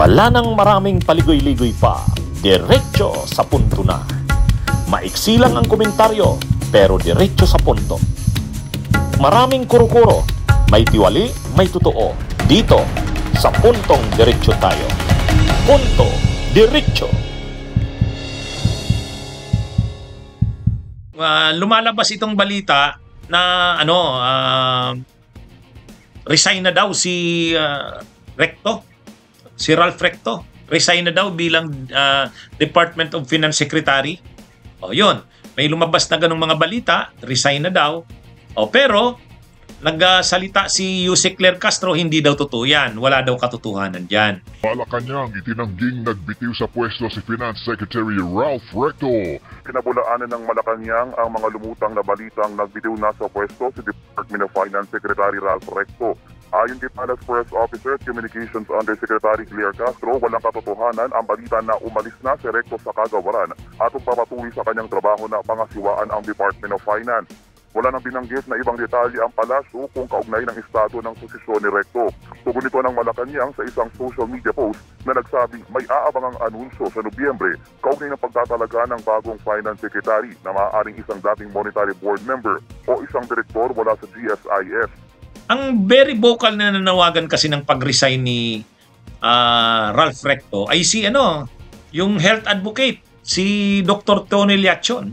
Wala nang maraming paligoy-ligoy pa, diretso sa punto na. Maiksi lang ang komentaryo, pero diretso sa punto. Maraming kuro-kuro, may tiwali, may totoo. Dito, sa Puntong Diretso tayo. Punto Diretso. Lumalabas itong balita na resign na daw si Recto, si Ralph Recto. Resign na daw bilang Department of Finance Secretary. O yun, may lumabas na ganung mga balita, resign na daw. O pero nagsalita si Yusek Claire Castro, hindi daw totoo yan. Wala daw katotohanan dyan. Malacanang itinangging nagbitiw sa pwesto si Finance Secretary Ralph Recto. Pinabulaanan ng Malacanang ang mga lumutang na balitang nagbitiw na sa pwesto si Department of Finance Secretary Ralph Recto. Ayon kay Palace Press Officer at Communications Undersecretary Claire Castro, walang katotohanan ang balita na umalis na si Recto sa kagawaran at magpapatuloy sa kanyang trabaho na pangasiwaan ang Department of Finance. Wala nang binanggit na ibang detalye ang palasyo kung kaugnay ng estado ng posisyon ni Recto. Tugon ito ng Malacanang sa isang social media post na nagsabing may aabangang anunsyo sa Nobyembre kaugnay ng pagtatalaga ng bagong Finance Secretary na maaaring isang dating Monetary Board member o isang direktor mula sa GSIS. Ang very vocal na nanawagan kasi ng pag-resign ni Ralph Recto ay si yung health advocate, si Dr. Tony Liachon.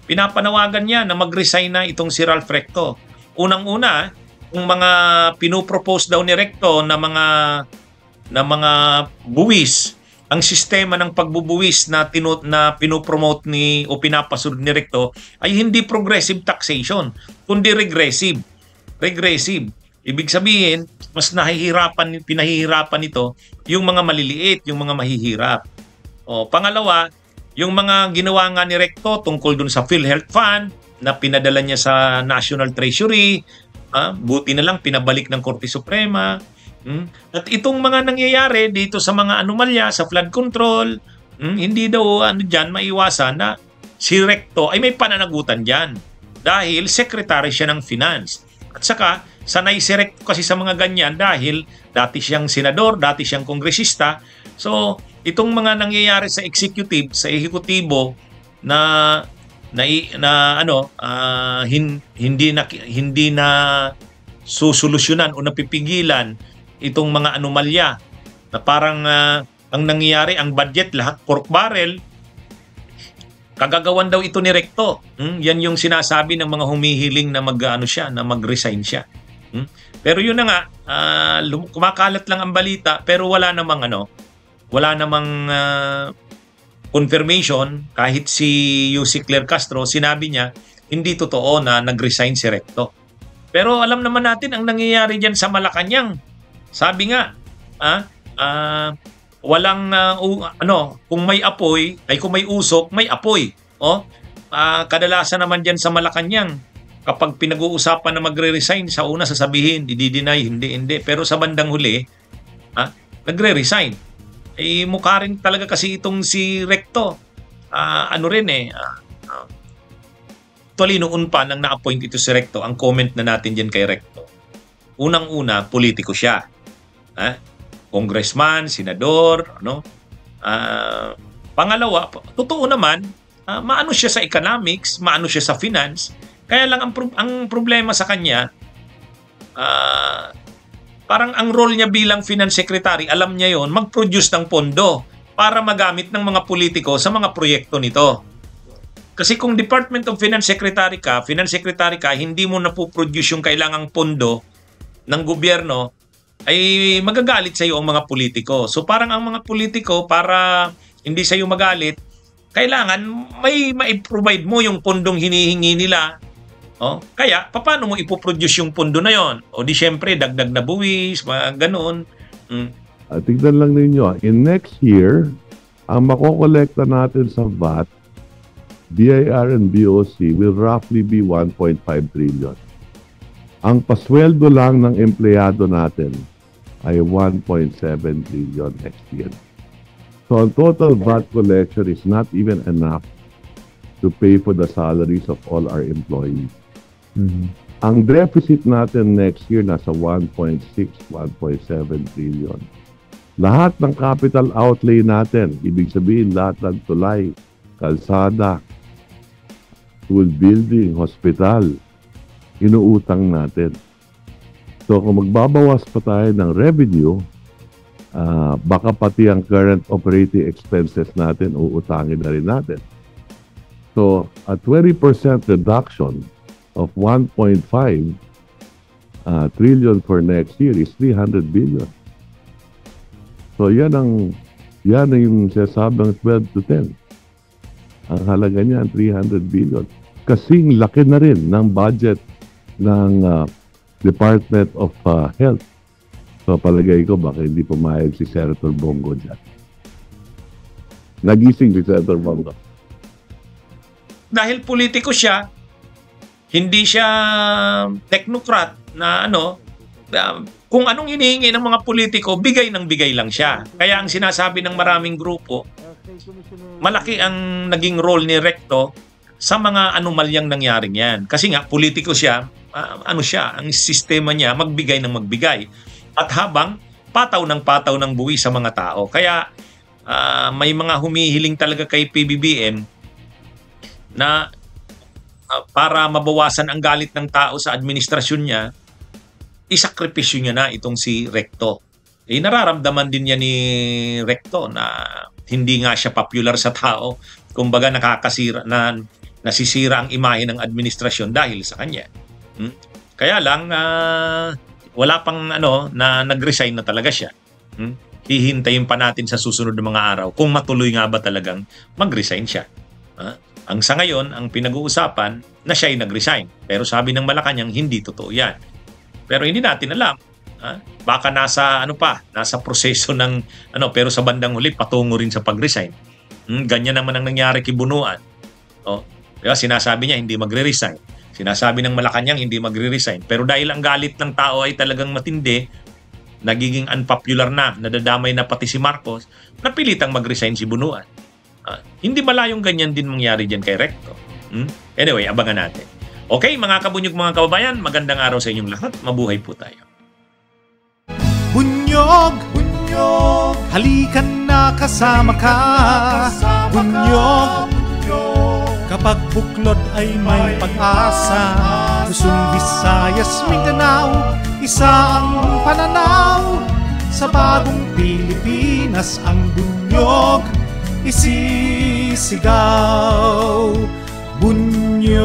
Pinapanawagan niya na mag-resign na itong si Ralph Recto. Unang-una, kung mga pinopropose daw ni Recto na mga buwis, ang sistema ng pagbubuwis na pinopromote ni o pinapasunod ni Recto ay hindi progressive taxation, kundi regressive. Regressive. Ibig sabihin, mas pinahihirapan ito yung mga maliliit, yung mga mahihirap. O, pangalawa, yung mga ginawa nga ni Recto tungkol dun sa PhilHealth Fund na pinadala niya sa National Treasury, buti na lang pinabalik ng Korte Suprema. At itong mga nangyayari dito sa mga anomalya, sa flood control, hindi daw dyan maiwasan na si Recto ay may pananagutan dyan dahil secretary siya ng finance. At saka, sanay si Recto kasi sa mga ganyan dahil dati siyang senador, dati siyang kongresista. So, itong mga nangyayari sa executive, sa ehekutibo hindi na susolusyonan o napipigilan itong mga anomalya na parang ang nangyayari, ang budget lahat pork barrel, kagagawan daw ito ni Recto. Yan yung sinasabi ng mga humihiling na mag-resign siya. Pero yun na nga, kumakalat lang ang balita pero wala namang confirmation. Kahit si Yusek Claire Castro, sinabi niya hindi totoo na nag-resign si Recto. Pero alam naman natin ang nangyayari diyan sa Malacanang. Sabi nga, walang kung may apoy ay kung may usok, may apoy. Kadalasan naman diyan sa Malacanang, kapag pinag-uusapan na magre-resign, sa una sasabihin, i-deny, hindi. Pero sa bandang huli, nagre-resign. Mukha rin talaga kasi itong si Recto. Actually, noon pa nang na-appoint ito si Recto, ang comment na natin dyan kay Recto, unang-una, politiko siya. Congressman, senador, pangalawa, totoo naman, maano siya sa economics, maano siya sa finance. Kaya lang ang problema sa kanya, parang ang role niya bilang finance secretary, alam niya yon, mag-produce ng pondo para magamit ng mga politiko sa mga proyekto nito. Kasi kung Department of Finance Secretary ka, hindi mo napoproduce yung kailangang pondo ng gobyerno, ay magagalit sa iyo ang mga politiko. So parang ang mga politiko, para hindi sa iyo magalit, kailangan may provide mo yung pondong hinihingi nila. Kaya, paano mo ipoproduce yung pondo na yon? O di syempre, dagdag na buwis, mga ganoon. Tignan lang ninyo, in next year, ang makokolekta natin sa VAT, BIR and BOC will roughly be 1.5 trillion. Ang pasweldo lang ng empleyado natin ay 1.7 trillion next year. So, ang total VAT collection is not even enough to pay for the salaries of all our employees. Ang deficit natin next year nasa 1.6, 1.7 trillion. Lahat ng capital outlay natin, ibig sabihin lahat ng tulay, kalsada, school building, hospital, inuutang natin. So kung magbabawas pa tayo ng revenue, baka pati ang current operating expenses natin, uutangin na rin natin. So a 20% reduction of 1.5 trillion for next year is 300 billion. So yan yung sasabang 12 to 10. Ang halaga niya 300 billion. Kasing laki na rin ng budget ng Department of Health. So palagay ko baka hindi pumayag si Senator Bongo dyan. Nagising si Senator Bongo. Dahil politiko siya, hindi siya technocrat na kung anong hinihingi ng mga politiko, bigay ng bigay lang siya. Kaya ang sinasabi ng maraming grupo, malaki ang naging role ni Recto sa mga anomalyang nangyaring yan. Kasi nga, politiko siya, ang sistema niya, magbigay ng magbigay. At habang pataw ng buwi sa mga tao. Kaya may mga humihiling talaga kay PBBM na para mabawasan ang galit ng tao sa administrasyon niya, isakripisyo niya na itong si Recto. Nararamdaman din niya ni Recto na hindi nga siya popular sa tao. Kumbaga nasisira ang imahe ng administrasyon dahil sa kanya. Kaya lang wala pang na nag-resign na talaga siya. Hihintayin pa natin sa susunod na mga araw kung matuloy nga ba talagang mag-resign siya. Ang sa ngayon, ang pinag-uusapan na siya'y nag-resign. Pero sabi ng Malacanang, hindi totoo yan. Pero hindi natin alam. Baka nasa proseso ng pero sa bandang huli patungo rin sa pag-resign. Ganyan naman ang nangyari kay Bunuan. Diba, sinasabi niya hindi magre-resign. Sinasabi ng Malacanang hindi magre-resign. Pero dahil ang galit ng tao ay talagang matindi, nagiging unpopular na, nadadamay na pati si Marcos, napilitang mag-resign si Bunuan. Hindi malayong ganyan din mangyari dyan kay Recto. Anyway, abangan natin. Okay, mga kabunyog, mga kababayan, magandang araw sa inyong lahat. Mabuhay po tayo. Bunyog, bunyog, halikan na kasama ka. Bunyog, kapag buklod ay may pag-asa. Luzon, Visayas, Mindanao, isa ang pananaw. Sa bagong Pilipinas ang bunyog isisigaw. Bunyog.